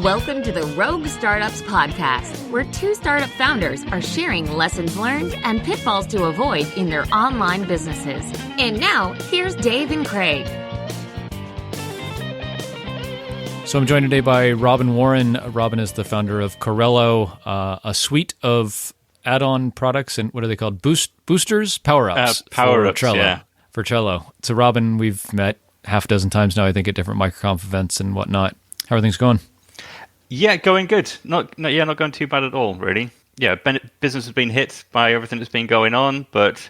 Welcome to the Rogue Startups Podcast, where two startup founders are sharing lessons learned and pitfalls to avoid in their online businesses. And now, here's Dave and Craig. So I'm joined today by Robin Warren. Robin is the founder of Corello, a suite of add-on products, and what are they called? Boosters? Power-ups. Power-ups, for Trello. yeah. For Trello. So Robin, we've met half a dozen times now, I think, at different microconf events and whatnot. How are things going? Yeah, going good. Not going too bad at all, really. Yeah, business has been hit by everything that's been going on, but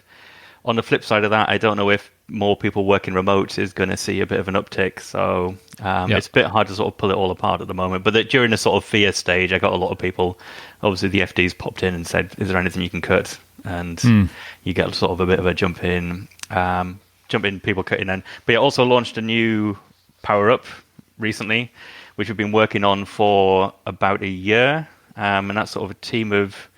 on the flip side of that, I don't know if more people working remote is going to see a bit of an uptick. So It's a bit hard to sort of pull it all apart at the moment. But during the sort of fear stage, I got a lot of people. Obviously, the FDs popped in and said, "Is there anything you can cut?" And you get sort of a bit of a jump in people cutting in. But yeah, also launched a new power up recently, which we've been working on for about a year. And that's sort of a team of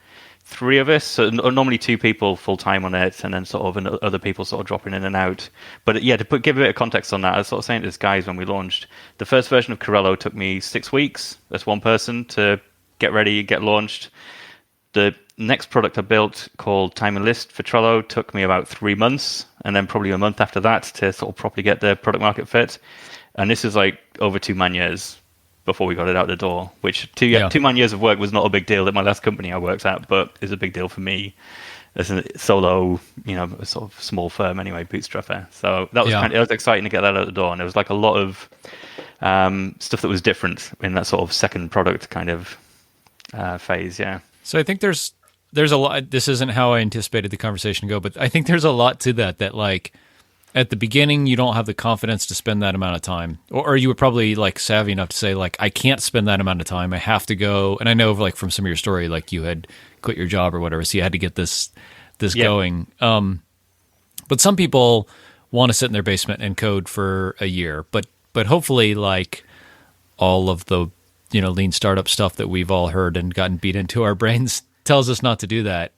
3 of us. So normally 2 people full time on it, and then sort of other people sort of dropping in and out. But yeah, to give a bit of context on that, I was sort of saying to this guys when we launched, the first version of Corello took me 6 weeks. That's one person to get ready, get launched. The next product I built called Time and List for Trello took me about 3 months, and then probably a month after that to sort of properly get the product market fit. And this is like over 2 man years before we got it out the door, which 2 man years of work was not a big deal at my last company I worked at, but is a big deal for me as a solo, a sort of small firm anyway, bootstrapper. So that was it was exciting to get that out the door, and there was like a lot of stuff that was different in that sort of second product kind of phase. Yeah. So I think there's a lot. This isn't how I anticipated the conversation to go, but I think there's a lot to that like, at the beginning, you don't have the confidence to spend that amount of time, or you were probably like savvy enough to say like, I can't spend that amount of time. I have to go. And I know like from some of your story, like you had quit your job or whatever, so you had to get this going. But some people want to sit in their basement and code for a year, but hopefully like all of the lean startup stuff that we've all heard and gotten beat into our brains tells us not to do that.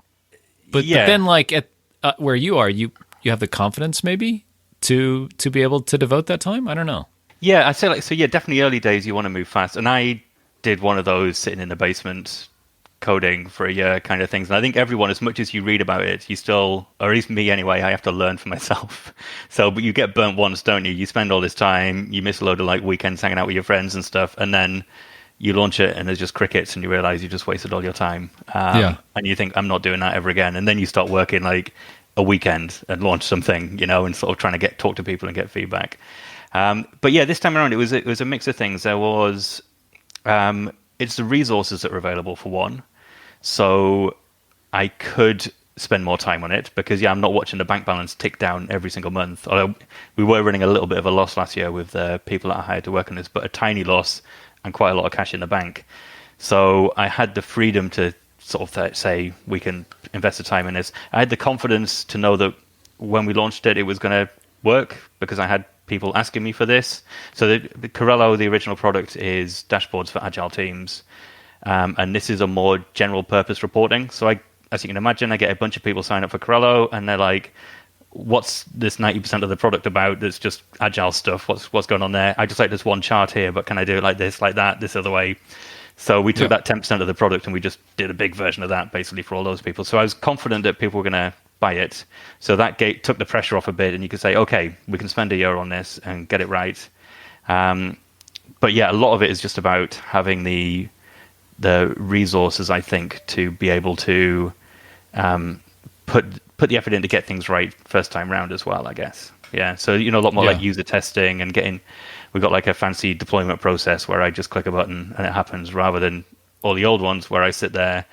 But then like at where you are, you have the confidence maybe to be able to devote that time? I don't know. Yeah, I'd say definitely early days you want to move fast. And I did one of those sitting in the basement coding for a year kind of things. And I think everyone, as much as you read about it, you still, or at least me anyway, I have to learn for myself. So, but you get burnt once, don't you? You spend all this time, you miss a load of like weekends hanging out with your friends and stuff, and then you launch it and there's just crickets and you realize you just wasted all your time. And you think, I'm not doing that ever again. And then you start working like a weekend and launch something, and sort of trying to talk to people and get feedback. But yeah, this time around it was a mix of things. There was it's the resources that were available for one, so I could spend more time on it because I'm not watching the bank balance tick down every single month. Although we were running a little bit of a loss last year with the people that I hired to work on this, but a tiny loss and quite a lot of cash in the bank. So I had the freedom to sort of say we can invest the time in this. I had the confidence to know that when we launched it, it was going to work because I had people asking me for this. So the Corello, the original product, is dashboards for agile teams, and this is a more general purpose reporting. So as you can imagine, I get a bunch of people sign up for Corello, and they're like, "What's this 90% of the product about? That's just agile stuff. What's going on there? I just like this one chart here, but can I do it like this, like that, this other way?" So we took that 10% of the product and we just did a big version of that basically for all those people. So I was confident that people were going to buy it. So that took the pressure off a bit, and you could say, okay, we can spend a year on this and get it right. But yeah, a lot of it is just about having the resources, I think, to be able to put the effort in to get things right first time round as well, I guess. Yeah, so a lot more like user testing and getting. We've got like a fancy deployment process where I just click a button and it happens, rather than all the old ones where I sit there,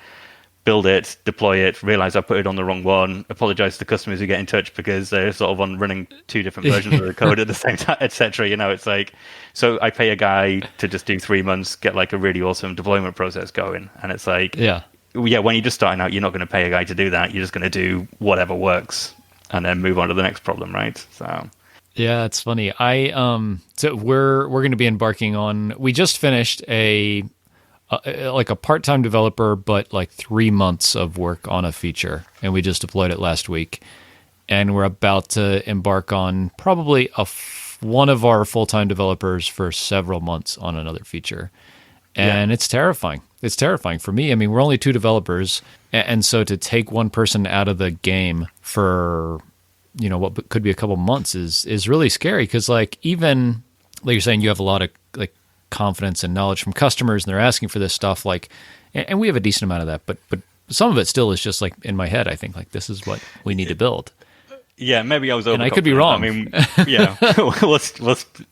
build it, deploy it, realize I put it on the wrong one, apologize to customers who get in touch because they're sort of on running 2 different versions of the code at the same time, etc. It's like, so I pay a guy to just do 3 months, get like a really awesome deployment process going. And it's like, when you're just starting out, you're not going to pay a guy to do that. You're just going to do whatever works and then move on to the next problem, right? So yeah, it's funny. So we're going to be embarking on. We just finished a part-time developer, but like 3 months of work on a feature, and we just deployed it last week. And we're about to embark on probably one of our full-time developers for several months on another feature. And it's terrifying. It's terrifying for me. I mean, we're only 2 developers. And so to take one person out of the game for, what could be a couple months is really scary. Because even like you're saying, you have a lot of confidence and knowledge from customers and they're asking for this stuff. And we have a decent amount of that, but some of it still is just in my head. I think this is what we need to build. Yeah, maybe I was overconfident. And I could be wrong. I mean,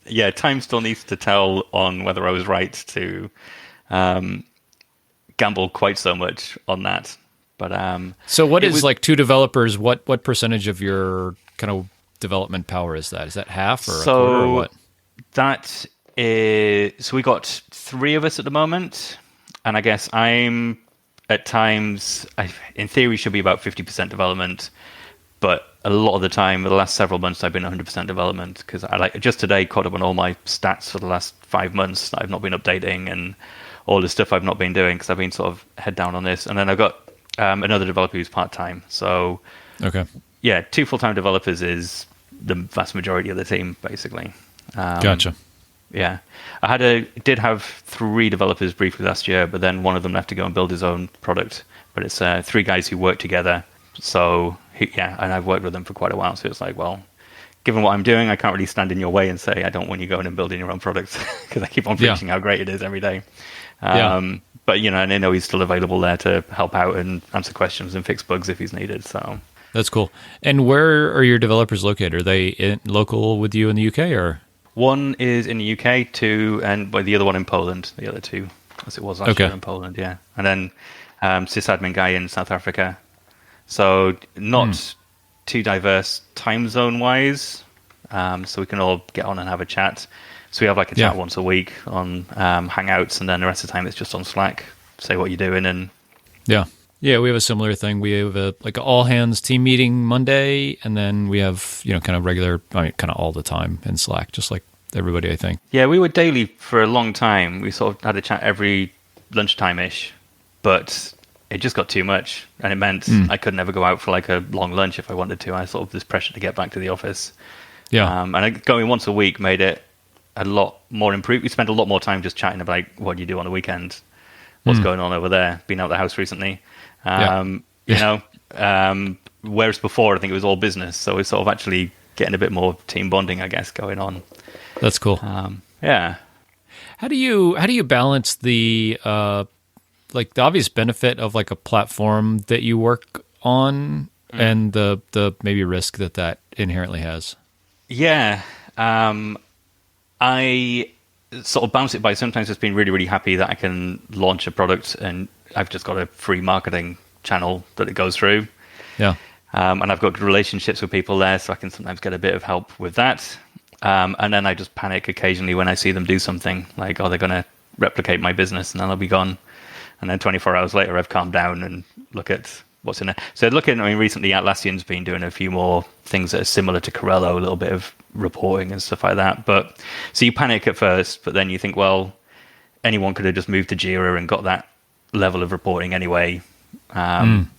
yeah, time still needs to tell on whether I was right to gamble quite so much on that. But so what is 2 developers? What percentage of your kind of development power is that? Is that half or a quarter or what? That is, so we got 3 of us at the moment, and I guess I'm at times, in theory, should be about 50% development, but a lot of the time, the last several months, I've been 100% development because I just today caught up on all my stats for the last 5 months that I've not been updating and all the stuff I've not been doing because I've been sort of head down on this. And then I've got another developer who's part-time. So, okay. Yeah, 2 full-time developers is the vast majority of the team, basically. Gotcha. Yeah. I did have 3 developers briefly last year, but then one of them left to go and build his own product. But it's 3 guys who work together. So, and I've worked with them for quite a while. So it's well, given what I'm doing, I can't really stand in your way and say, I don't want you going and building your own products because I keep on preaching how great it is every day. But, and I know he's still available there to help out and answer questions and fix bugs if he's needed. So that's cool. And where are your developers located? Are they local with you in the UK or? One is in the UK, 2, and the other one in Poland. The other 2, as it was last year in Poland, yeah. And then sysadmin guy in South Africa. So not too diverse time zone wise. So we can all get on and have a chat. So we have a chat once a week on Hangouts, and then the rest of the time it's just on Slack. Say what you're doing, and yeah, we have a similar thing. We have an all hands team meeting Monday, and then we have kind of regular, kind of all the time in Slack, just like everybody, I think. Yeah, we were daily for a long time. We sort of had a chat every lunchtime ish, but it just got too much, and it meant I could never go out for a long lunch if I wanted to. I sort of this pressure to get back to the office. Yeah, and going once a week made it a lot more improved. We spent a lot more time just chatting about what you do on the weekend, what's going on over there. Been out of the house recently, whereas before I think it was all business. So we're sort of actually getting a bit more team bonding, I guess, going on. That's cool. Yeah. How do you balance the the obvious benefit of a platform that you work on and the maybe risk that inherently has? Yeah. I sort of bounce it by sometimes just being really, really happy that I can launch a product and I've just got a free marketing channel that it goes through. Yeah. And I've got good relationships with people there, so I can sometimes get a bit of help with that. And then I just panic occasionally when I see them do something like, they're going to replicate my business and then I'll be gone. And then 24 hours later, I've calmed down and look at what's in there. So recently Atlassian's been doing a few more things that are similar to Corello, a little bit of reporting and stuff like that. But so you panic at first, but then you think, well, anyone could have just moved to Jira and got that level of reporting anyway. And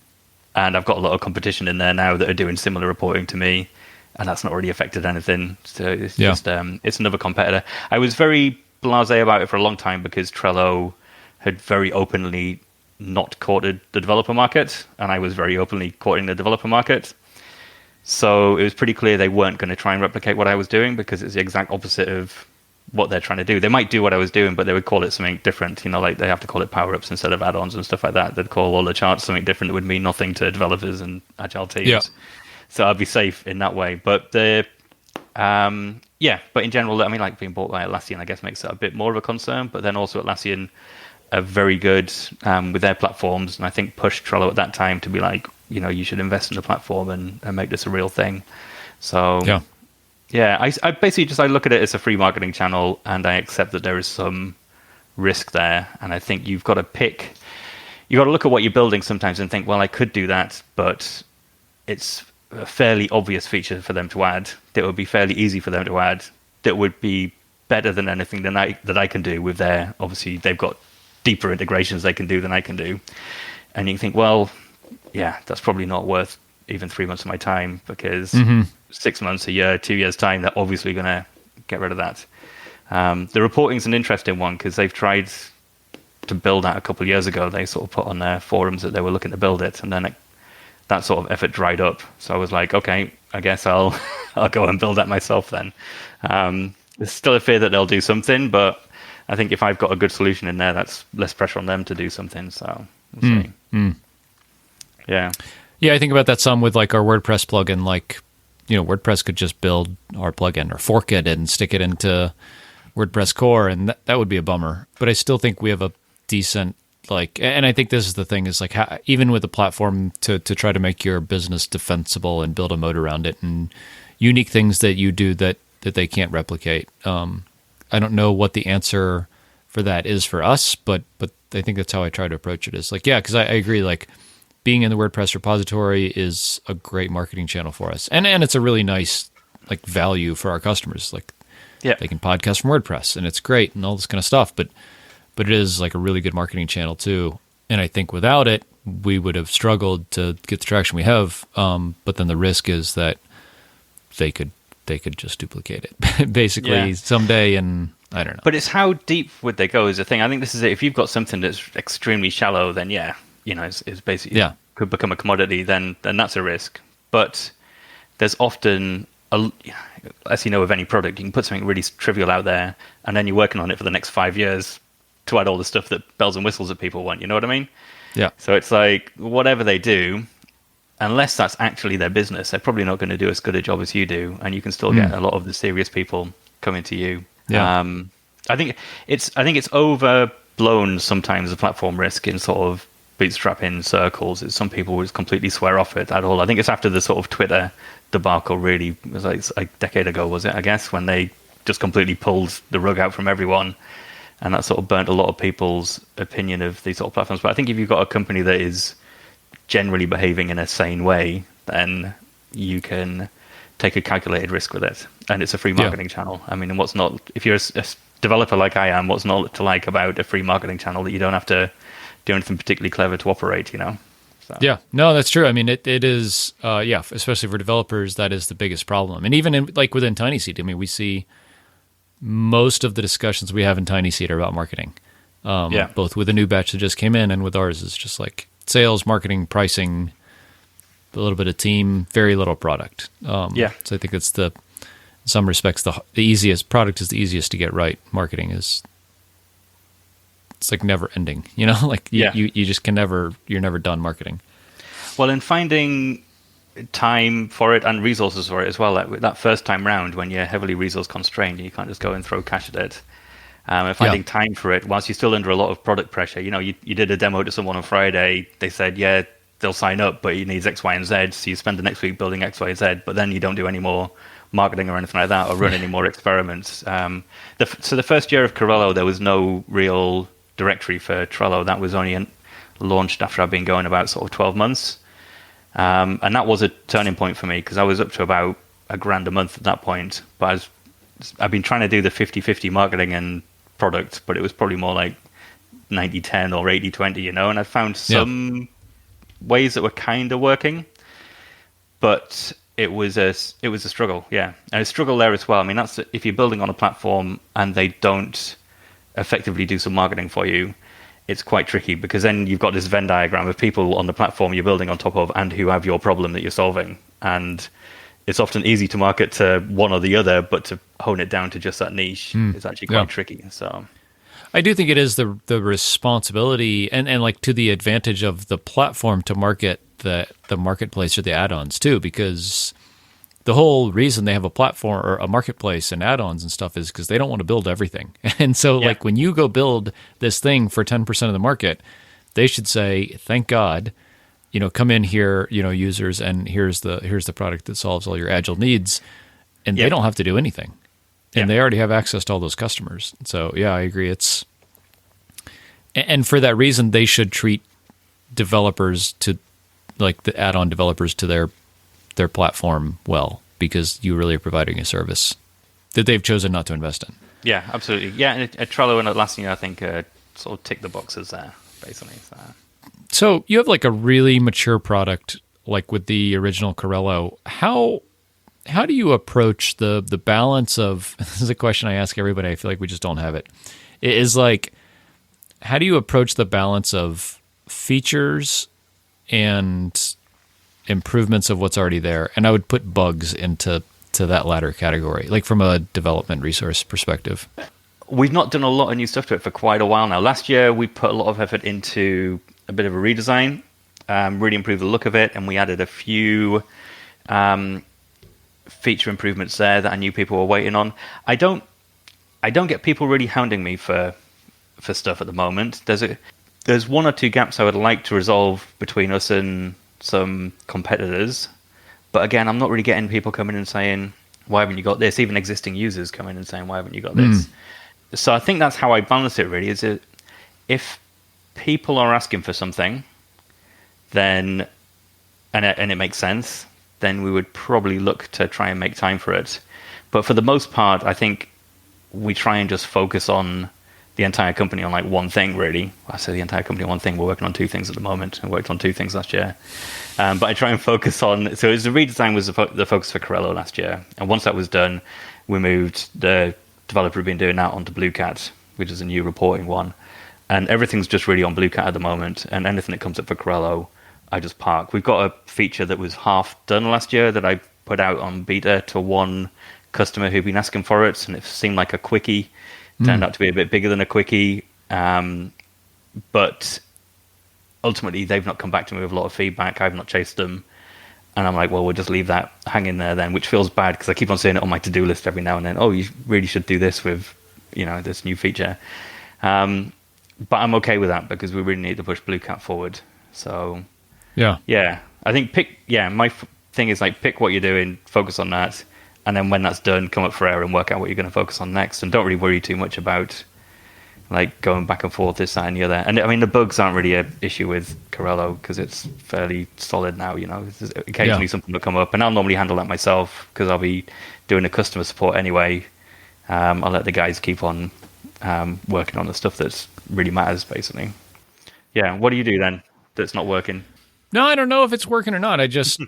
I've got a lot of competition in there now that are doing similar reporting to me, and that's not really affected anything. So it's just it's another competitor. I was very blasé about it for a long time because Trello had very openly not courted the developer market, and I was very openly courting the developer market. So it was pretty clear they weren't going to try and replicate what I was doing because it's the exact opposite of what they're trying to do. They might do what I was doing, but they would call it something different. They have to call it power-ups instead of add-ons and stuff like that. They'd call all the charts something different that would mean nothing to developers and agile teams. Yeah. So I'd be safe in that way. But but in general, being bought by Atlassian, I guess, makes that a bit more of a concern. But then also Atlassian are very good with their platforms, and I think pushed Trello at that time to be you should invest in the platform and make this a real thing. So I basically I look at it as a free marketing channel, and I accept that there is some risk there. And I think you've got to look at what you're building sometimes and think, well, I could do that, but it's a fairly obvious feature for them to add. That would be fairly easy for them to add. That would be better than anything that I can do with their. Obviously, they've got deeper integrations they can do than I can do. And you think, well, yeah, that's probably not worth even 3 months of my time because 6 months, a year, 2 years time, they're obviously going to get rid of that. The reporting's an interesting one because they've tried to build that a couple of years ago. They sort of put on their forums that they were looking to build it, and then that sort of effort dried up. So I was like, okay, I guess I'll I'll go and build that myself then. There's still a fear that they'll do something, but I think if I've got a good solution in there, that's less pressure on them to do something. So we'll see. Yeah. Yeah, I think about that some with like our WordPress plugin. Like, WordPress could just build our plugin or fork it and stick it into WordPress core, and that would be a bummer. But I still think we have a decent, and I think this is the thing, is like even with the platform to try to make your business defensible and build a moat around it and unique things that you do that they can't replicate. I don't know what the answer for that is for us, but I think that's how I try to approach it. Is like, yeah, because I agree, like being in the WordPress repository is a great marketing channel for us, and it's a really nice like value for our customers. Like, yeah, they can podcast from WordPress, and it's great and all this kind of stuff. But it is like a really good marketing channel too. And I think without it, we would have struggled to get the traction we have. But then the risk is that they could just duplicate it basically someday, and I don't know. But it's how deep would they go is the thing. I think this is it. If you've got something that's extremely shallow, then it's basically could become a commodity. Then that's a risk. But there's often as you know, with any product, you can put something really trivial out there, and then you're working on it for the next 5 years to add all the stuff that bells and whistles that people want. You know what I mean? Yeah. So it's like whatever they do, unless that's actually their business, they're probably not going to do as good a job as you do, and you can still get a lot of the serious people coming to you. Yeah. I think it's overblown sometimes, the platform risk in sort of bootstrapping circles. Some people would completely swear off it at all. I think it's after the sort of Twitter debacle, really, it was like a decade ago, was it, I guess, when they just completely pulled the rug out from everyone, and that sort of burnt a lot of people's opinion of these sort of platforms. But I think if you've got a company that is generally behaving in a sane way, then you can take a calculated risk with it, and it's a free marketing channel. I mean, what's not, if you're a developer like I am, what's not to like about a free marketing channel that you don't have to do anything particularly clever to operate, So. Yeah, no, that's true. I mean, it is, especially for developers, that is the biggest problem. And even within Tiny Seed, I mean, we see most of the discussions we have in Tiny Seed are about marketing. Both with the new batch that just came in and with ours is just like sales, marketing, pricing, a little bit of team, very little product. So I think it's in some respects, the easiest product is the easiest to get right. Marketing is, it's like never ending, like you just you're never done marketing. Well, in finding time for it and resources for it as well, that first time round when you're heavily resource constrained, you can't just go and throw cash at it. And finding time for it whilst you're still under a lot of product pressure. You did a demo to someone on Friday. They said, they'll sign up, but it needs X, Y, and Z. So you spend the next week building X, Y, Z, but then you don't do any more marketing or anything like that, or run any more experiments. So the first year of Corello, there was no real directory for Trello. That was only launched after I'd been going about sort of 12 months. And that was a turning point for me, because I was up to about $1,000 a month at that point. But I've been trying to do the 50-50 marketing and product, but it was probably more like 90-10 or 80-20, and I found some ways that were kind of working, but it was a struggle, and a struggle there as well. I mean, that's if you're building on a platform and they don't effectively do some marketing for you, it's quite tricky, because then you've got this Venn diagram of people on the platform you're building on top of and who have your problem that you're solving, and it's often easy to market to one or the other, but to hone it down to just that niche is actually quite tricky. So I do think it is the responsibility and like to the advantage of the platform to market the marketplace or the add-ons too, because the whole reason they have a platform or a marketplace and add-ons and stuff is because they don't want to build everything. And so like when you go build this thing for 10% of the market, they should say, thank God, come in here, users, and here's the product that solves all your agile needs. And they don't have to do anything. And they already have access to all those customers. So I agree. And for that reason, they should treat developers to, like the add-on developers to their platform well, because you really are providing a service that they've chosen not to invest in. Yeah, absolutely. Yeah, and Trello and Atlassian, I think, sort of tick the boxes there, basically. So you have like a really mature product, like with the original Corello. How do you approach the balance of, this is a question I ask everybody, I feel like we just don't have it. It is like, how do you approach the balance of features and improvements of what's already there? And I would put bugs into that latter category, like from a development resource perspective. We've not done a lot of new stuff to it for quite a while now. Last year, we put a lot of effort into a bit of a redesign, really improved the look of it, and we added a few feature improvements there that I knew people were waiting on. I don't get people really hounding me for stuff at the moment. There's one or two gaps I would like to resolve between us and some competitors, but again, I'm not really getting people coming and saying, why haven't you got this? Even existing users coming and saying, why haven't you got this? So I think that's how I balance it, really, is that if people are asking for something, then and it makes sense, then we would probably look to try and make time for it. But for the most part, I think we try and just focus on the entire company on like one thing, really. I say the entire company on one thing. We're working on two things at the moment. I worked on two things last year. But I try and focus on... So the redesign was the focus for Corello last year. And once that was done, we moved the developer who'd been doing that onto BlueCat, which is a new reporting one. And everything's just really on BlueCat at the moment. And anything that comes up for Corello, I just park. We've got a feature that was half done last year that I put out on beta to one customer who'd been asking for it, and it seemed like a quickie. Turned out to be a bit bigger than a quickie. But ultimately, they've not come back to me with a lot of feedback. I've not chased them. And I'm like, well, we'll just leave that hanging there then, which feels bad because I keep on seeing it on my to-do list every now and then. Oh, you really should do this with, this new feature. But I'm okay with that because we really need to push BlueCat forward. So, yeah. I think my thing is like pick what you're doing, focus on that, and then when that's done, come up for air and work out what you're going to focus on next. And don't really worry too much about like going back and forth, this, that, and the other. And I mean, the bugs aren't really an issue with Corello because it's fairly solid now. There's occasionally something will come up, and I'll normally handle that myself because I'll be doing the customer support anyway. I'll let the guys keep on working on the stuff that really matters, basically. Yeah. What do you do then that's not working? No, I don't know if it's working or not. I just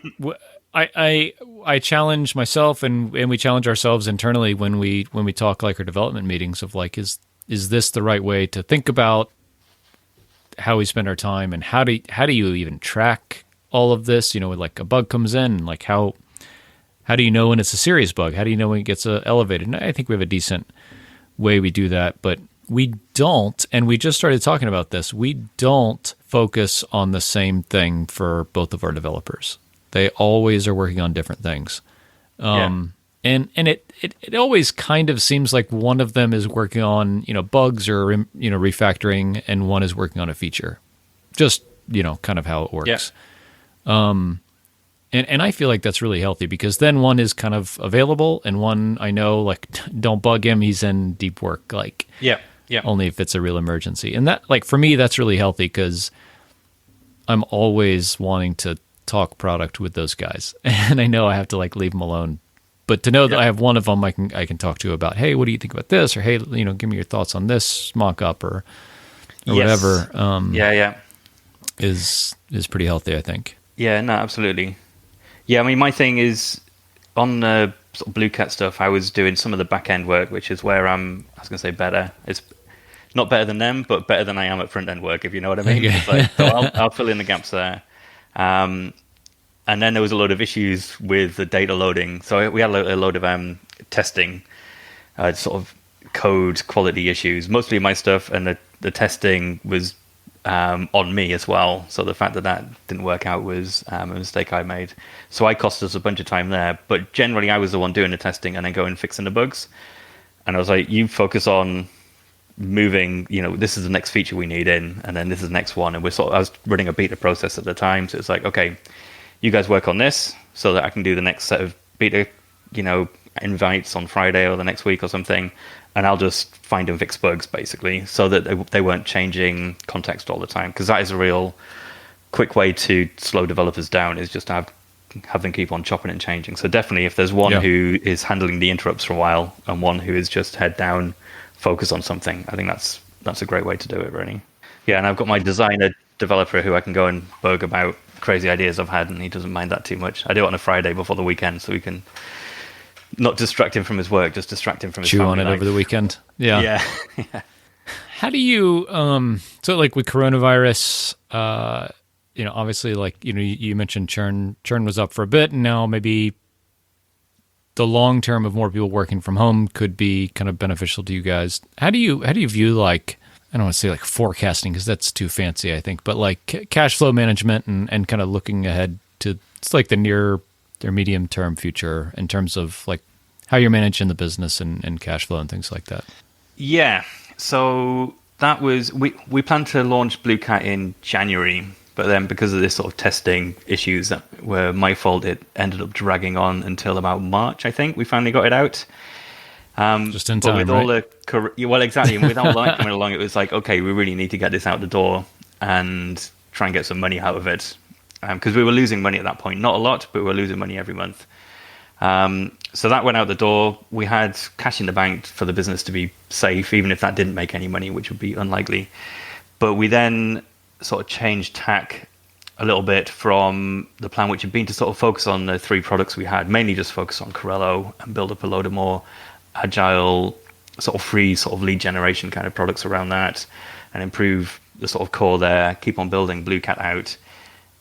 I challenge myself and we challenge ourselves internally when we talk like our development meetings of like is this the right way to think about how we spend our time, and how do you even track all of this? When like a bug comes in, like how do you know when it's a serious bug? How do you know when it gets elevated? And I think we have a decent way we do that, but we don't, and we just started talking about this, we don't focus on the same thing for both of our developers. They always are working on different things. And it always kind of seems like one of them is working on, bugs or, refactoring, and one is working on a feature. Just, kind of how it works. Yeah. And I feel like that's really healthy because then one is kind of available and one I know, like, don't bug him, he's in deep work. Like, yeah. Only if it's a real emergency. And that, like, for me, that's really healthy because I'm always wanting to talk product with those guys. And I know I have to, like, leave them alone. But to know that I have one of them I can talk to about, hey, what do you think about this? Or, hey, give me your thoughts on this mock-up or whatever. Is pretty healthy, I think. Yeah, no, absolutely. Yeah, I mean, my thing is on the sort of BlueCat stuff, I was doing some of the back-end work, which is where I was going to say better. It's not better than them, but better than I am at front-end work, if you know what I mean. It's like, so I'll fill in the gaps there. And then there was a load of issues with the data loading. So we had a load of testing, sort of code quality issues, mostly my stuff, and the testing was on me as well. So the fact that didn't work out was a mistake I made. So I cost us a bunch of time there. But generally, I was the one doing the testing and then going and fixing the bugs. And I was like, you focus on moving, this is the next feature we need in, and then this is the next one. And I was running a beta process at the time. So it's like, okay, you guys work on this so that I can do the next set of beta, invites on Friday or the next week or something. And I'll just find and fix bugs, basically, so that they weren't changing context all the time. Because that is a real quick way to slow developers down, is just to have them keep on chopping and changing. So definitely, if there's one who is handling the interrupts for a while and one who is just head down, focus on something, I think that's a great way to do it, really. Yeah, and I've got my designer developer who I can go and bug about crazy ideas I've had, and he doesn't mind that too much. I do it on a Friday before the weekend, so we can not distract him from his work, just distract him from his chew family on it life. over the weekend. Yeah. How do you, so like with coronavirus, obviously like, you mentioned churn was up for a bit, and now maybe the long term of more people working from home could be kind of beneficial to you guys. How do you view, like, I don't want to say like forecasting because that's too fancy, I think, but like cash flow management and kind of looking ahead to, it's like the near or medium term future in terms of like how you're managing the business and cash flow and things like that? Yeah. So that was, we planned to launch BlueCat in January, but then because of this sort of testing issues that were my fault, it ended up dragging on until about March, I think. We finally got it out. Just in time, with right? Well, exactly. And without light coming along, it was like, okay, we really need to get this out the door and try and get some money out of it. Because we were losing money at that point. Not a lot, but we were losing money every month. So that went out the door. We had cash in the bank for the business to be safe, even if that didn't make any money, which would be unlikely. But we then sort of changed tack a little bit from the plan, which had been to sort of focus on the 3 products we had, mainly just focus on Corello and build up a load of more agile, sort of free, sort of lead generation kind of products around that, and improve the sort of core there, keep on building BlueCat out.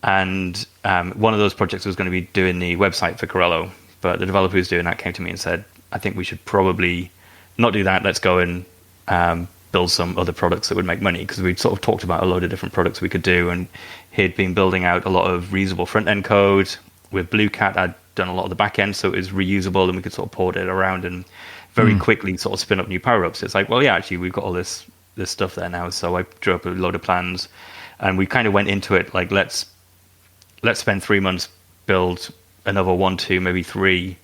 And one of those projects was going to be doing the website for Corello. But the developer who's doing that came to me and said, I think we should probably not do that. Let's go and build some other products that would make money. Because we'd sort of talked about a load of different products we could do. And he'd been building out a lot of reusable front-end code. With BlueCat, I'd done a lot of the back-end, so it was reusable and we could sort of port it around and very quickly sort of spin up new power-ups. It's like, well, yeah, actually, we've got all this stuff there now. So I drew up a load of plans. And we kind of went into it like, let's spend 3 months, build another 1, 2, maybe 3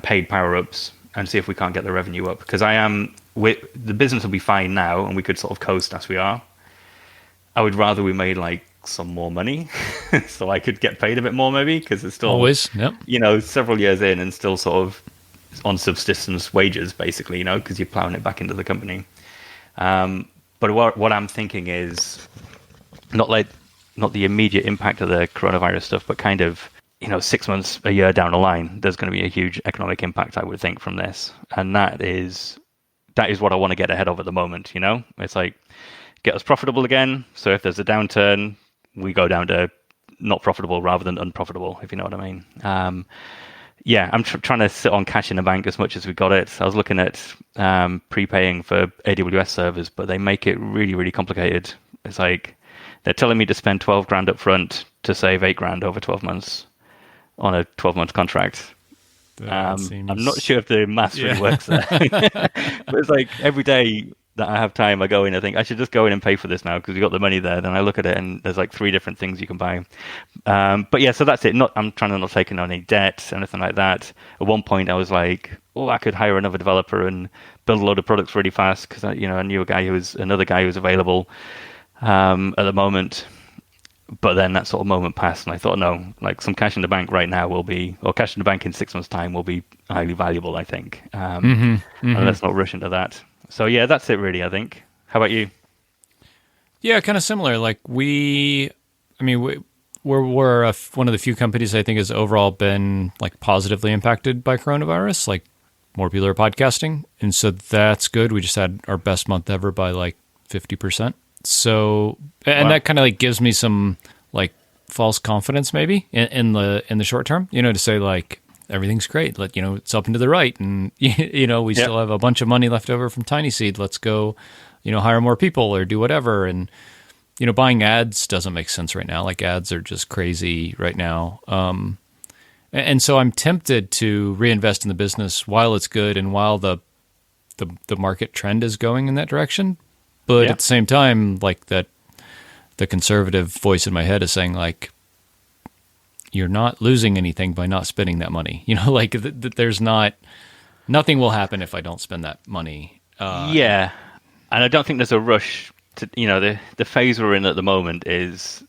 paid power-ups and see if we can't get the revenue up. Because the business will be fine now and we could sort of coast as we are. I would rather we made like some more money so I could get paid a bit more maybe, because it's still Always, yep. Several years in and still sort of on subsistence wages basically, because you're plowing it back into the company. But what I'm thinking is not the immediate impact of the coronavirus stuff, but kind of 6 months, a year down the line, there's going to be a huge economic impact, I would think, from this. And that is what I want to get ahead of at the moment. It's like, get us profitable again. So if there's a downturn, we go down to not profitable rather than unprofitable, if you know what I mean. I'm trying to sit on cash in the bank as much as we got it. I was looking at prepaying for AWS servers, but they make it really, really complicated. It's like they're telling me to spend 12 grand up front to save 8 grand over 12 months on a 12-month contract. I'm not sure if the maths really works there. But it's like every day that I have time, I go in, I think I should just go in and pay for this now because we got the money there. Then I look at it and there's like 3 different things you can buy. But yeah, so that's it. I'm trying to not take on any debt, anything like that. At one point I was like, I could hire another developer and build a load of products really fast because I knew another guy who was available at the moment. But then that sort of moment passed and I thought, no, like some cash in the bank right now or cash in the bank in 6 months' time will be highly valuable, I think. And let's not rush into that. So yeah, that's it really, I think. How about you? Yeah, kind of similar. Like we're one of the few companies I think has overall been like positively impacted by coronavirus. Like more people are podcasting. And so that's good. We just had our best month ever by like 50%. So, and that kind of like gives me some like false confidence maybe in the short term, to say like everything's great, it's up and to the right, and we still have a bunch of money left over from Tiny Seed. Let's go, hire more people or do whatever. And buying ads doesn't make sense right now. Like ads are just crazy right now. And so I'm tempted to reinvest in the business while it's good and while the market trend is going in that direction. But at the same time, like that, the conservative voice in my head is saying like, you're not losing anything by not spending that money. There's nothing will happen if I don't spend that money. And I don't think there's a rush to, the phase we're in at the moment is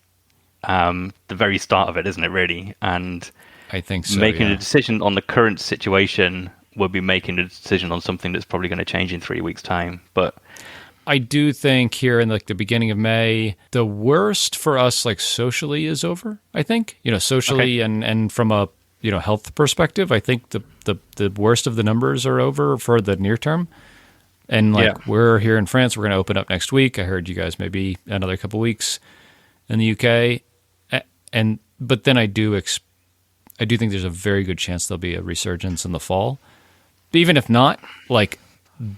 the very start of it, isn't it really? And I think so. Making a decision on the current situation would be making a decision on something that's probably going to change in 3 weeks' time. But I do think here in like the beginning of May, the worst for us like socially is over. I think socially and from a health perspective, I think the worst of the numbers are over for the near term. And we're here in France, we're going to open up next week. I heard you guys maybe another couple weeks in the UK. But then I do think there's a very good chance there'll be a resurgence in the fall. But even if not, like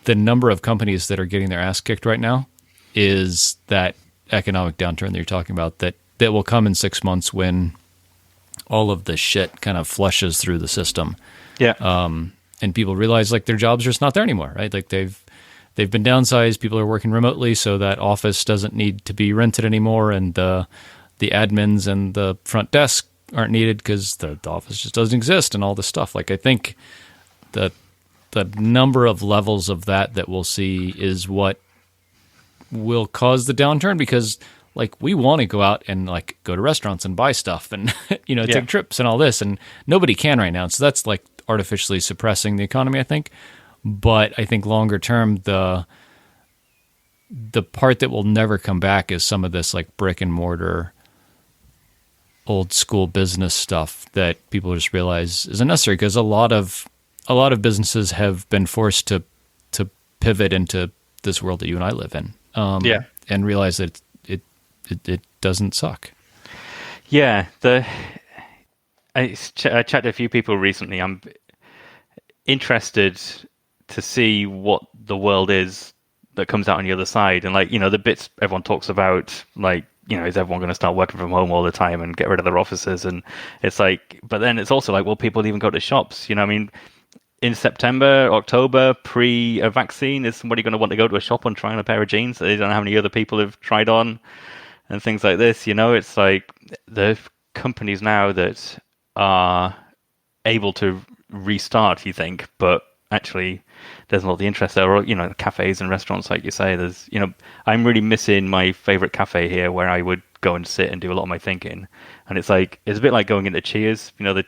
the number of companies that are getting their ass kicked right now is that economic downturn that you're talking about that will come in 6 months when all of the shit kind of flushes through the system. Yeah. And people realize like their jobs are just not there anymore, right? Like they've been downsized. People are working remotely, so that office doesn't need to be rented anymore, and the admins and the front desk aren't needed because the office just doesn't exist, and all this stuff. Like I think the number of levels of that we'll see is what will cause the downturn, because like we want to go out and like go to restaurants and buy stuff and take trips and all this, and nobody can right now. So that's like artificially suppressing the economy, I think. But I think longer term, the part that will never come back is some of this like brick and mortar, old school business stuff that people just realize isn't necessary, because a lot of businesses have been forced to pivot into this world that you and I live in, and realize that it doesn't suck. Yeah, I chatted to a few people recently. I'm interested to see what the world is that comes out on the other side, and like the bits everyone talks about, like is everyone going to start working from home all the time and get rid of their offices? And it's like, but then it's also like, will people even go to shops? I mean, in September, October, pre a vaccine, is somebody going to want to go to a shop and try on a pair of jeans that they don't know how many other people have tried on, and things like this? It's like the companies now that are able to restart, you think, but actually there's not the interest there. Or cafes and restaurants, like you say, there's I'm really missing my favorite cafe here where I would go and sit and do a lot of my thinking. And it's like, it's a bit like going into Cheers, the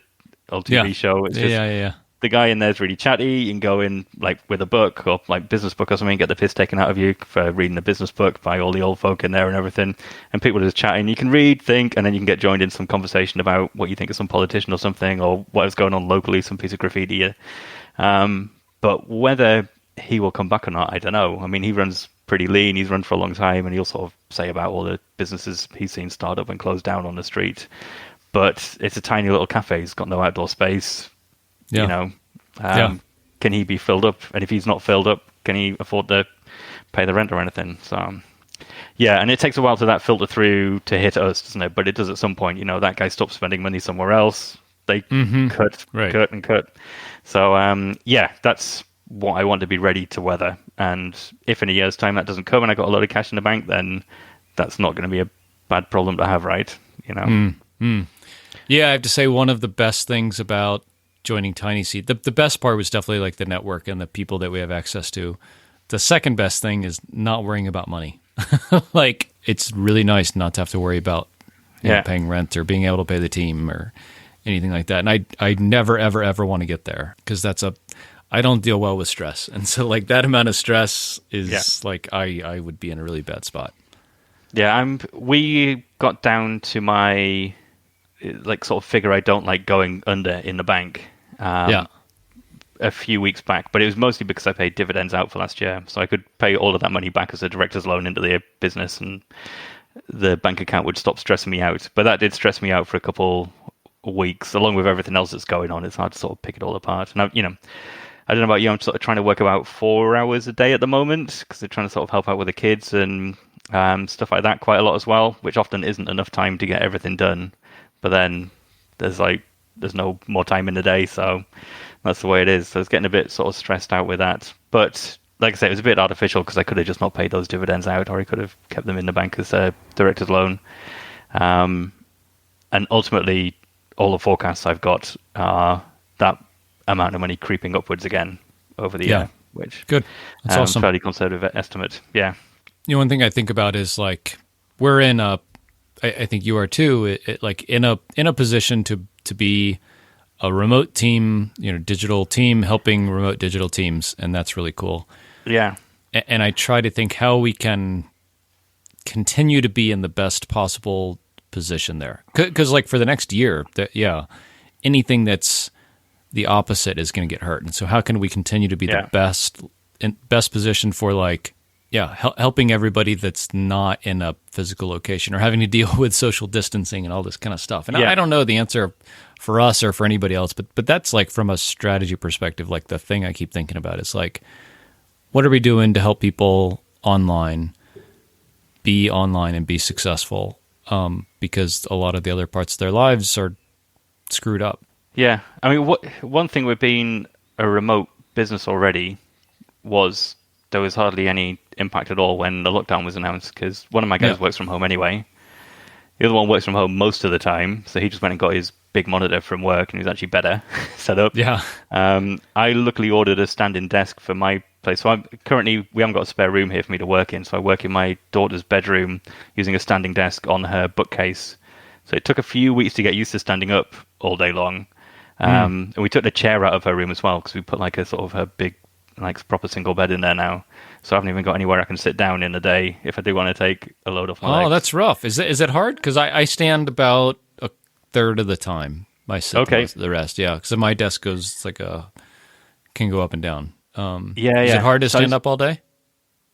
old TV show. It's just the guy in there's really chatty. You can go in like with a book or like business book or something, get the piss taken out of you for reading the business book by all the old folk in there and everything, and people are just chatting. You can read, think, and then you can get joined in some conversation about what you think of some politician or something, or what is going on locally, some piece of graffiti. But whether he will come back or not, I don't know. I mean, he runs pretty lean. He's run for a long time, and he'll sort of say about all the businesses he's seen start up and close down on the street. But it's a tiny little cafe. He's got no outdoor space. Can he be filled up? And if he's not filled up, can he afford to pay the rent or anything? So, and it takes a while for that filter through to hit us, doesn't it? But it does at some point. That guy stops spending money somewhere else. They cut. So, that's what I want to be ready to weather. And if in a year's time that doesn't come and I got a lot of cash in the bank, then that's not going to be a bad problem to have, right? Yeah, I have to say one of the best things about joining Tiny Seed, the best part was definitely like the network and the people that we have access to. The second best thing is not worrying about money. Like, it's really nice not to have to worry about paying rent or being able to pay the team or anything like that. And I never, ever, ever want to get there, because I don't deal well with stress. And so like that amount of stress is like, I would be in a really bad spot. Yeah, we got down to my like sort of figure I don't like going under in the bank a few weeks back, but it was mostly because I paid dividends out for last year. So I could pay all of that money back as a director's loan into the business, and the bank account would stop stressing me out. But that did stress me out for a couple weeks, along with everything else that's going on. It's hard to sort of pick it all apart. And I don't know about you, I'm sort of trying to work about 4 hours a day at the moment, because they're trying to sort of help out with the kids and stuff like that quite a lot as well, which often isn't enough time to get everything done. But then there's no more time in the day, so that's the way it is. So it's getting a bit sort of stressed out with that. But like I say, it was a bit artificial, because I could have just not paid those dividends out, or I could have kept them in the bank as a director's loan. And ultimately, all the forecasts I've got are that amount of money creeping upwards again over the year, which good. That's awesome. Fairly conservative estimate. Yeah. One thing I think about is like we're in I think you are too, like in a position to be a remote team, digital team helping remote digital teams, and that's really cool. Yeah. And I try to think how we can continue to be in the best possible position there. Because like for the next year, anything that's the opposite is going to get hurt. And so how can we continue to be the best best positioned for like, helping everybody that's not in a physical location or having to deal with social distancing and all this kind of stuff. And I don't know the answer for us or for anybody else, but that's like from a strategy perspective, like the thing I keep thinking about is like, what are we doing to help people be online and be successful? Because a lot of the other parts of their lives are screwed up. Yeah. I mean, one thing with being a remote business already was there was hardly any impact at all when the lockdown was announced, because one of my guys works from home anyway. The other one works from home most of the time, so he just went and got his big monitor from work, and he was actually better set up. Yeah. I luckily ordered a standing desk for my place. So we haven't got a spare room here for me to work in, so I work in my daughter's bedroom using a standing desk on her bookcase. So it took a few weeks to get used to standing up all day long. And we took the chair out of her room as well, because we put like a sort of her big, like proper single bed in there now. So I haven't even got anywhere I can sit down in a day if I do want to take a load off my legs. That's rough. Is it hard? Because I stand about a third of the time. I sit the rest, because my desk can go up and down. Is it hard to stand up all day?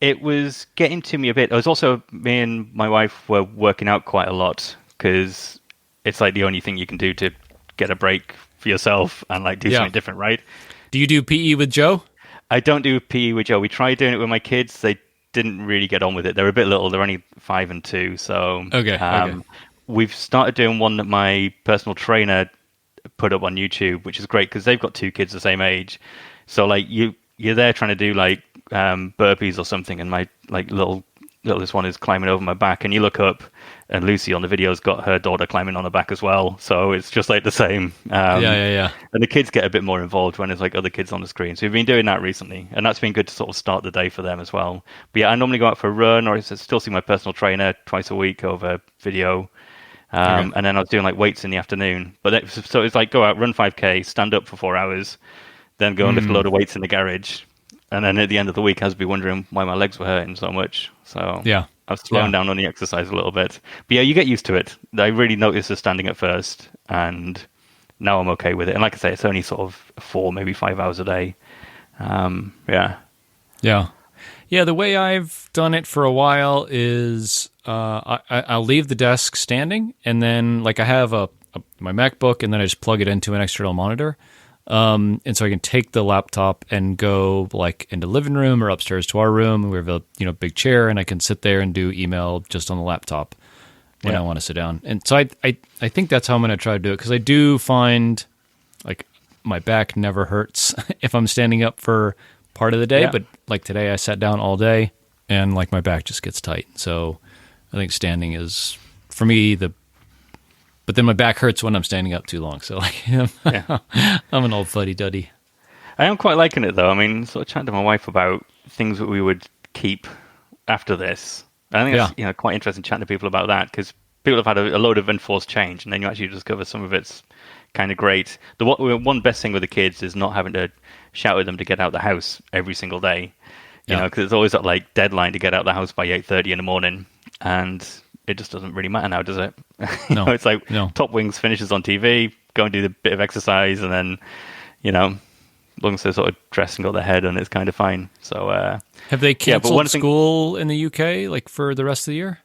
It was getting to me a bit. It was also, me and my wife were working out quite a lot, because it's like the only thing you can do to get a break for yourself and like do something different, right? Do you do PE with Joe? I don't do PE with Joe. We tried doing it with my kids. They didn't really get on with it. They're a bit little. They're only 5 and 2. So we've started doing one that my personal trainer put up on YouTube, which is great because they've got 2 kids the same age. So like you're there trying to do like burpees or something, and my like littlest one is climbing over my back, and you look up and Lucy on the video's got her daughter climbing on the back as well. So it's just like the same. And the kids get a bit more involved when there's like other kids on the screen. So we've been doing that recently, and that's been good to sort of start the day for them as well. But yeah, I normally go out for a run, or I still see my personal trainer twice a week over video. And then I was doing like weights in the afternoon. So it's like go out, run 5K, stand up for 4 hours, then go and lift a load of weights in the garage. And then at the end of the week, I was be wondering why my legs were hurting so much. So I've slowed down on the exercise a little bit. But yeah, you get used to it. I really noticed the standing at first, and now I'm okay with it. And like I say, it's only sort of 4, maybe 5 hours a day. Yeah, the way I've done it for a while is I'll leave the desk standing, and then like I have my MacBook, and then I just plug it into an external monitor. And so I can take the laptop and go like into the living room or upstairs to our room. We have a big chair, and I can sit there and do email just on the laptop when I want to sit down. And so I think that's how I'm going to try to do it, because I do find like my back never hurts if I'm standing up for part of the day. But like today I sat down all day, and like my back just gets tight. So I think standing is for me but then my back hurts when I'm standing up too long. So like, I'm an old fuddy-duddy. I am quite liking it though. I mean, sort of chatting to my wife about things that we would keep after this. I think it's quite interesting chatting to people about that, because people have had a load of enforced change, and then you actually discover some of it's kind of great. The one best thing with the kids is not having to shout at them to get out the house every single day. You know, because it's always that like deadline to get out the house by 8:30 in the morning, and it just doesn't really matter now, does it? No. It's like Top Wings finishes on TV, go and do the bit of exercise, and then, as long as they're sort of dressed and got their head on, it's kind of fine. So, have they canceled school in the UK like for the rest of the year?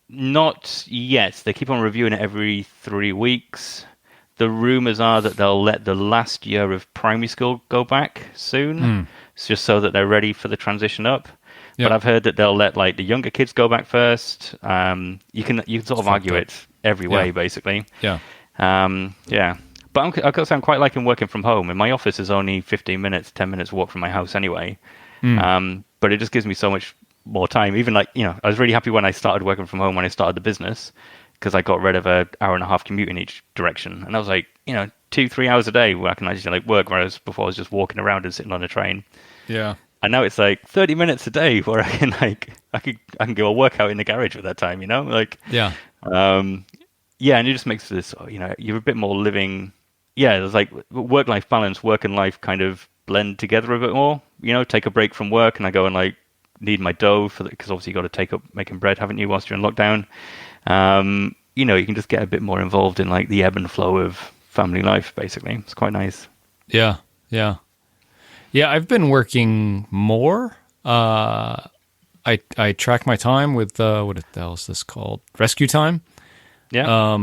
Not yet. They keep on reviewing it every 3 weeks. The rumors are that they'll let the last year of primary school go back soon, just so that they're ready for the transition up. Yep. But I've heard that they'll let like the younger kids go back first. You can sort of argue it every way, basically. Yeah. But I've got to say, I'm quite liking working from home. And my office is only 10 minutes walk from my house anyway. But it just gives me so much more time. Even like, I was really happy when I started working from home when I started the business, because I got rid of an hour and a half commute in each direction. And I was like, 2-3 hours a day where I can actually like work, whereas before I was just walking around and sitting on a train. Yeah. And now it's like 30 minutes a day where I can I can go a workout in the garage with that time, and it just makes this, you're a bit more living. Yeah, there's like work-life balance, work and life kind of blend together a bit more. Take a break from work, and I go and like knead my dough because obviously you got to take up making bread, haven't you, whilst you're in lockdown? You can just get a bit more involved in like the ebb and flow of family life. Basically, it's quite nice. Yeah. Yeah, I've been working more. I track my time with what the hell is this called? Rescue time. Yeah.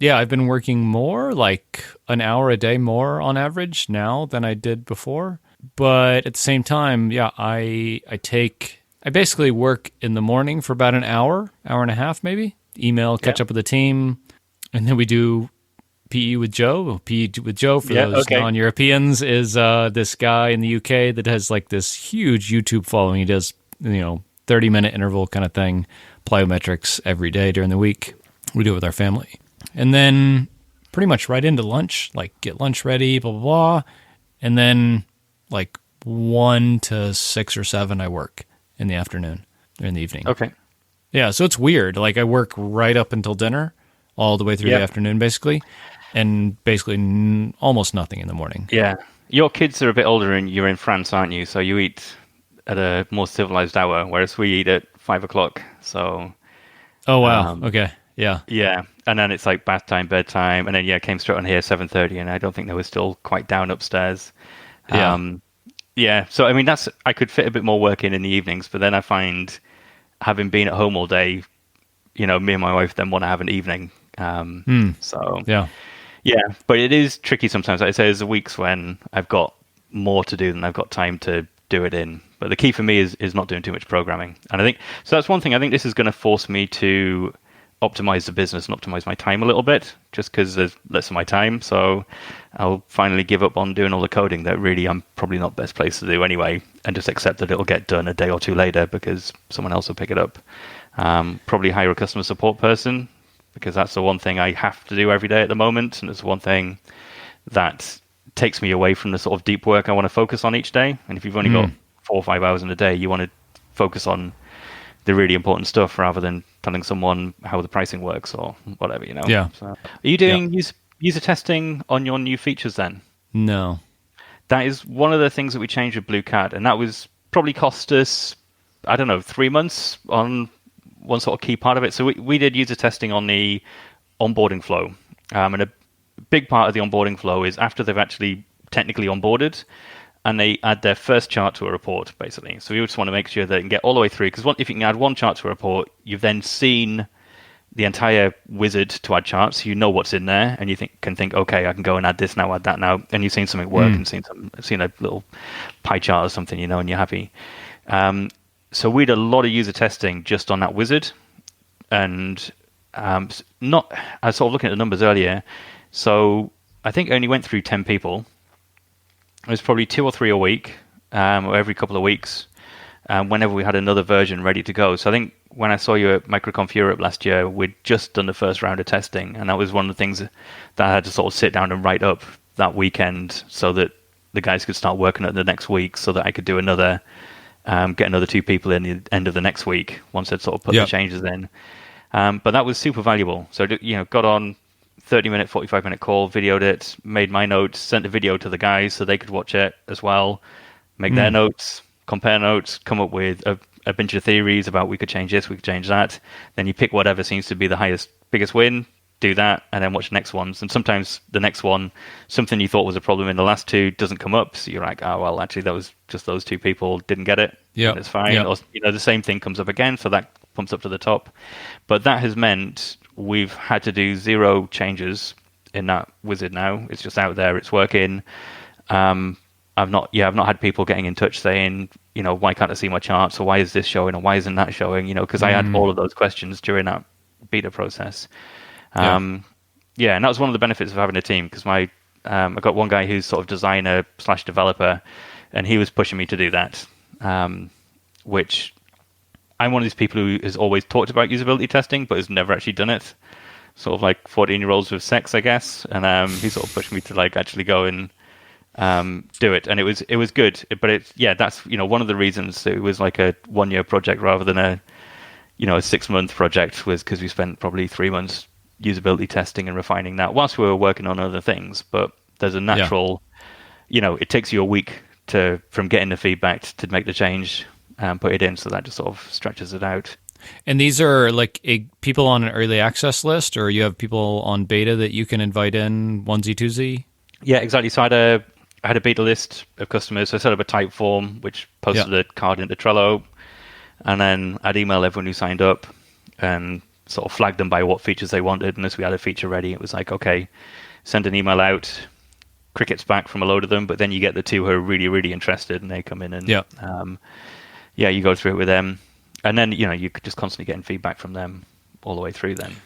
Yeah, I've been working more, like an hour a day more on average now than I did before. But at the same time, yeah, I basically work in the morning for about an hour and a half maybe. Email, catch up with the team, and then we do PE with Joe. PE with Joe, for those non-Europeans, is this guy in the UK that has like this huge YouTube following. He does, 30-minute interval kind of thing, plyometrics every day during the week. We do it with our family. And then pretty much right into lunch, like get lunch ready, blah, blah, blah. And then like 1 to 6 or 7, I work in the afternoon or in the evening. Okay. Yeah, so it's weird. Like I work right up until dinner, all the way through the afternoon, basically, and basically almost nothing in the morning. Yeah. Your kids are a bit older and you're in France, aren't you? So you eat at a more civilized hour, whereas we eat at 5 o'clock. So. Oh, wow. Okay. Yeah. Yeah. And then it's like bath time, bedtime. And then, came straight on here 7:30. And I don't think they were still quite down upstairs. Yeah. Yeah. So, I mean, I could fit a bit more work in the evenings. But then I find, having been at home all day, me and my wife then want to have an evening. So, yeah. But it is tricky sometimes. Like I say, there's weeks when I've got more to do than I've got time to do it in. But the key for me is not doing too much programming. And I think, so that's one thing. I think this is going to force me to optimize the business and optimize my time a little bit, just because there's less of my time. So I'll finally give up on doing all the coding that really I'm probably not best placed to do anyway, and just accept that it'll get done a day or two later because someone else will pick it up. Probably hire a customer support person, because that's the one thing I have to do every day at the moment. And it's one thing that takes me away from the sort of deep work I want to focus on each day. And if you've only got 4 or 5 hours in a day, you want to focus on the really important stuff rather than telling someone how the pricing works or whatever, Yeah. So, are you doing user testing on your new features then? No. That is one of the things that we changed with BlueCat, and that was probably cost us, 3 months on one sort of key part of it. So we did user testing on the onboarding flow. And a big part of the onboarding flow is after they've actually technically onboarded, and they add their first chart to a report, basically. So we just want to make sure that they can get all the way through, because if you can add one chart to a report, you've then seen the entire wizard to add charts. You know what's in there, and you can think, okay, I can go and add this now, add that now, and you've seen something work and seen a little pie chart or something, and you're happy. So we did a lot of user testing just on that wizard, and I was sort of looking at the numbers earlier. So I think I only went through 10 people. It was probably 2 or 3 a week, or every couple of weeks, whenever we had another version ready to go. So I think when I saw you at MicroConf Europe last year, we'd just done the first round of testing, and that was one of the things that I had to sort of sit down and write up that weekend so that the guys could start working at the next week, so that I could do get another 2 people in the end of the next week once I'd sort of put the changes in. But that was super valuable. So, got on 30-minute, 45-minute call, videoed it, made my notes, sent the video to the guys so they could watch it as well, make their notes, compare notes, come up with a bunch of theories about we could change this, we could change that. Then you pick whatever seems to be the biggest win, do that, and then watch the next ones. And sometimes the next one, something you thought was a problem in the last 2 doesn't come up. So you're like, oh, well, actually, that was just those 2 people didn't get it. Yeah, it's fine. Yeah. Or, the same thing comes up again, so that pumps up to the top. But that has meant we've had to do 0 changes in that wizard now. It's just out there. It's working. I've not had people getting in touch saying, why can't I see my charts, or why is this showing, or why isn't that showing? Because I had all of those questions during that beta process. And that was one of the benefits of having a team, because I got one guy who's sort of designer/developer, and he was pushing me to do that, which I'm one of these people who has always talked about usability testing, but has never actually done it. Sort of like 14-year-olds with sex, I guess. And he sort of pushed me to actually go and do it. And it was good. But that's, one of the reasons it was like a 1-year project rather than a 6-month project, was because we spent probably 3 months usability testing and refining that whilst we were working on other things. But there's a natural, it takes you a week from getting the feedback to make the change and put it in. So that just sort of stretches it out. And these are people on an early access list, or you have people on beta that you can invite in onesie twosie? Yeah, exactly. So I had I had a beta list of customers, so I set up a type form, which posted a card into Trello, and then I'd email everyone who signed up and sort of flag them by what features they wanted. And as we had a feature ready, it was like, okay, send an email out, crickets back from a load of them, but then you get the two who are really, really interested, and they come in and you go through it with them. And then, you could just constantly getting feedback from them all the way through then.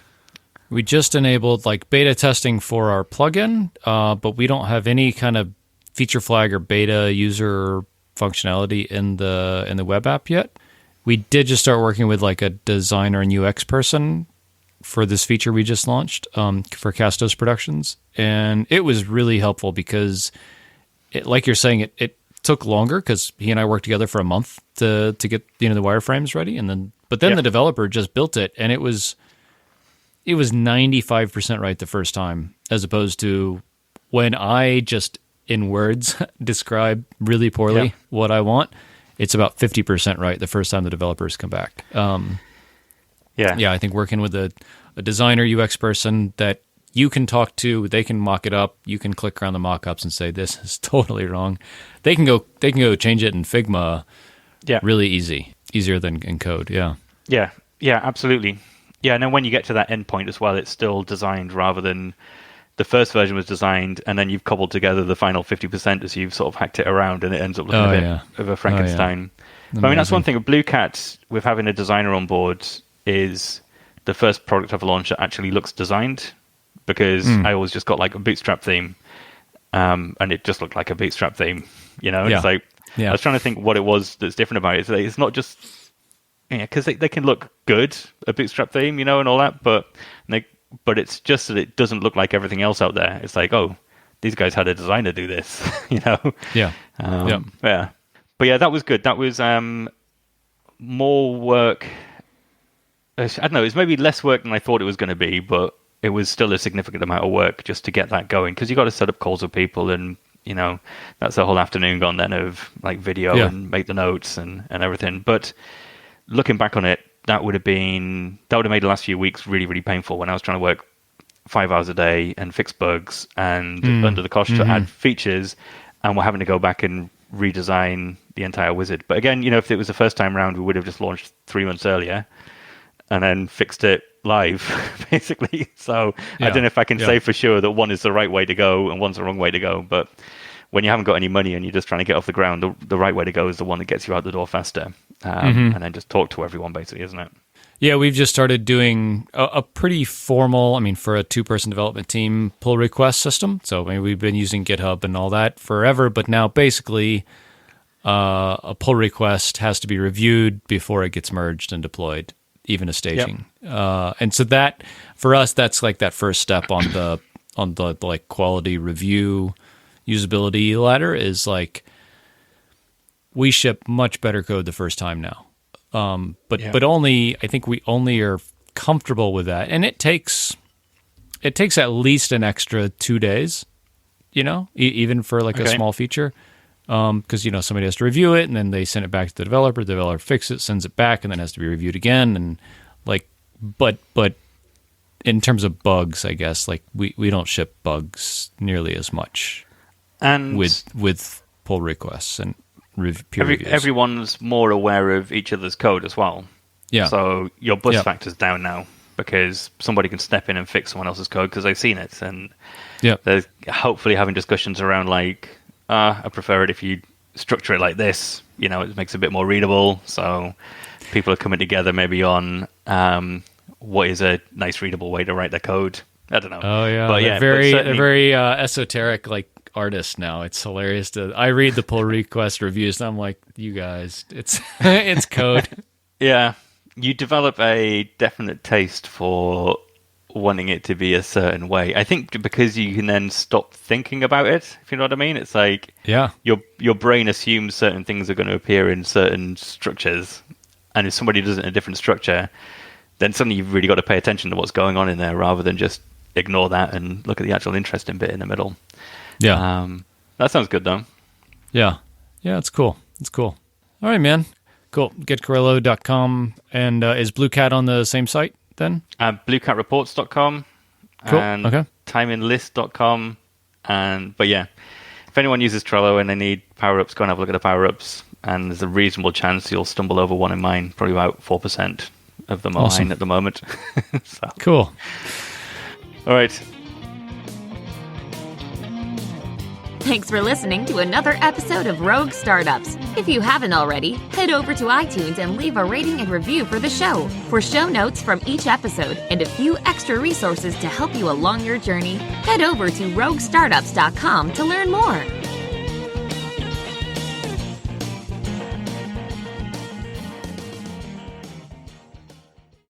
We just enabled like beta testing for our plugin, but we don't have any kind of feature flag or beta user functionality in the web app yet. We did just start working with like a designer and UX person for this feature we just launched for Castos Productions. And it was really helpful because, like you're saying, it took longer because he and I worked together for a month to get the wireframes ready. But then the developer just built it, and it was 95% right the first time, as opposed to when I just in words describe really poorly what I want. It's about 50% right the first time the developers come back. I think working with a designer UX person that you can talk to, they can mock it up. You can click around the mock-ups and say this is totally wrong. They can go change it in Figma. Really easier than in code. Yeah, absolutely. Yeah, and then when you get to that endpoint as well, it's still designed rather than the first version was designed, and then you've cobbled together the final 50% as you've sort of hacked it around, and it ends up looking a bit of a Frankenstein. But I mean, that's one thing. BlueCat, with having a designer on board, is the first product I've launched that actually looks designed, because I always just got like a Bootstrap theme, and it just looked like a Bootstrap theme. It's like I was trying to think what it was that's different about it. It's not just because they can look good, a Bootstrap theme, and all that, but it's just that it doesn't look like everything else out there. It's like, oh, these guys had a designer do this, But yeah, that was good. That was more work. I don't know. It was maybe less work than I thought it was going to be, but it was still a significant amount of work just to get that going, because you got to set up calls with people, and that's a whole afternoon gone then of like video and make the notes and everything. But looking back on it, that would have made the last few weeks really, really painful when I was trying to work 5 hours a day and fix bugs and under the cosh to add features, and we're having to go back and redesign the entire wizard. But again, if it was the first time round, we would have just launched 3 months earlier and then fixed it live, basically. So I don't know if I can say for sure that one is the right way to go and one's the wrong way to go. But when you haven't got any money and you're just trying to get off the ground, the right way to go is the one that gets you out the door faster. And then just talk to everyone, basically, isn't it? Yeah, we've just started doing a pretty formal, for a 2-person development team, pull request system. So we've been using GitHub and all that forever, but now basically a pull request has to be reviewed before it gets merged and deployed, even a staging. And so that, for us, that's like that first step on the like quality review usability ladder is like, we ship much better code the first time now. But only, I think we only are comfortable with that. And it takes at least an extra 2 days, even for like a small feature. Because, somebody has to review it and then they send it back to the developer fixes it, sends it back, and then has to be reviewed again. And like, but in terms of bugs, I guess, like we don't ship bugs nearly as much and with pull requests and peer reviews. Everyone's more aware of each other's code as well. Yeah. So your buzz factor's down now because somebody can step in and fix someone else's code because they've seen it. And they're hopefully having discussions around like, I prefer it if you structure it like this. It makes it a bit more readable. So people are coming together maybe on what is a nice readable way to write their code. I don't know. Oh, yeah. But very esoteric, like, artist now. It's hilarious. I read the pull request reviews and I'm like, you guys, it's code. Yeah. You develop a definite taste for wanting it to be a certain way. I think because you can then stop thinking about it, if you know what I mean. It's like your brain assumes certain things are going to appear in certain structures, and if somebody does it in a different structure, then suddenly you've really got to pay attention to what's going on in there rather than just ignore that and look at the actual interesting bit in the middle. Yeah. That sounds good, though. Yeah. Yeah, it's cool. It's cool. All right, man. Cool. GetCorello.com. And is BlueCat on the same site then? BlueCatReports.com. Cool. And timeinlist.com. But yeah, if anyone uses Trello and they need power-ups, go and have a look at the power-ups. And there's a reasonable chance you'll stumble over one in mine. Probably about 4% of them are mine at the moment. So. Cool. All right. Thanks for listening to another episode of Rogue Startups. If you haven't already, head over to iTunes and leave a rating and review for the show. For show notes from each episode and a few extra resources to help you along your journey, head over to roguestartups.com to learn more.